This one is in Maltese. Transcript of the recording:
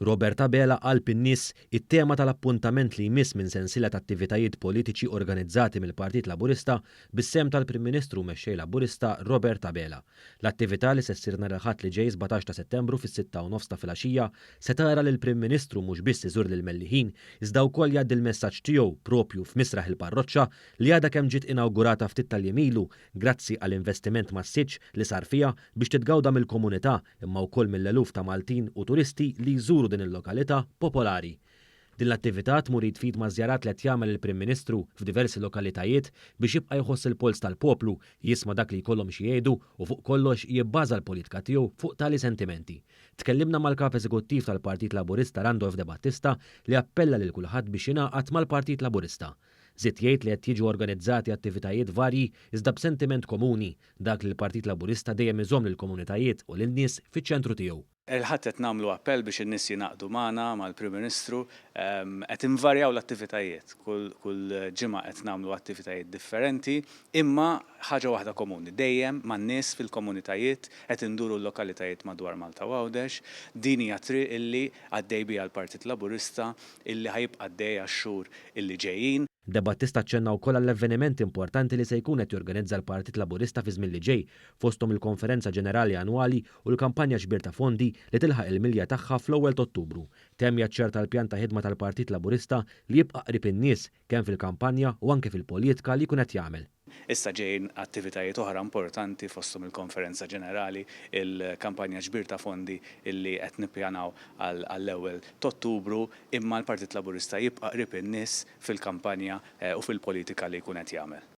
Robert Abela qal in-nies it-tema tal-appuntament li jmiss minn sensiela ta' attivitajiet politiċi organizzati mill-Partit Laburista bis-sem tal-Prim Ministru mexxej Laburista Robert Abela. L-attività li se ssir nhar il-Ħadd li ġej 17 ta' Settembru fis-6:30 ta' filgħaxija se tara lil Prim Ministru mhux biss iżur lil Mellieħin iżda wkoll jgħaddi l-messaġġ tiegħu propju f'misraħ il-parroċċa li għadha kemm ġiet inawgurata ftit tal-jemilu grazzi għall-investiment massiġġ li sar fiha biex titgawda mill-komunità imma wkoll mill-eluf ta' Maltin u turisti li jżuru din il-lokalità popolari. Din l-attività tmur jitfid ma' żjarat li qed jagħmel il-Prim Ministru f'diversi lokalitajiet biex jibqa' jħoss il-pols tal-poplu, jisma' dak li jkollhom xi jgħidu u fuq kollox jibbaża l-politika tiegħu fuq tali sentimenti. Tkellimna mal-kap eżekuttiv tal-Partit Laburista Randolph De Battista li appella lil kulħadd biex jingħaqad mal-Partit Laburista. Żied jgħid li qed jiġu organizzati attivitajiet varji iżda b'sentiment komuni dak li l-Partit Laburista dejjem iżomm lill-komunitajiet u lin-nies fiċ-ċentru tiegħu. Il-ħadd qed nagħmlu appell biex in-nies jingħaqdu magħna mal-Prim Ministru qed invarjaw l-attivitajiet. Kull ġimgħa qed nagħmlu attivitajiet differenti, imma ħaġa waħda komuni. Dejjem man-nies fil-komunitajiet qed induru l-lokalitajiet madwar Malta u Għawdex. Din hija triq illi għaddej biha l-Partit Laburista illi ħajibqa' għaddej għax-xhur illi ġejjin. De Battista ċenna wkoll għall-avvenimenti importanti li se jkun qed jorganizza l-Partit Laburista fi żmien li ġej, fosthom il-Konferenza Ġenerali Annwali u l-kampanja ġbir ta' fondi li tilħaq il-milja tagħha fl-ewwel ta' Ottubru. Temm jaċċerta l-pjan ta' ħidma tal-Partit Laburista li jibqa' qrib in-nies kemm fil-kampanja u anke fil-politika li jkun qed jagħmel. Issa ġejjin attivitajiet oħra importanti fosthom il-Konferenza Ġenerali, il-kampanja ġbir ta' fondi illi qed nippjanaw għall-ewwel ta' Ottubru, imma l-Partit Laburista jibqa' qrib in-nies fil-kampanja u fil-politika li jkun qed jagħmel.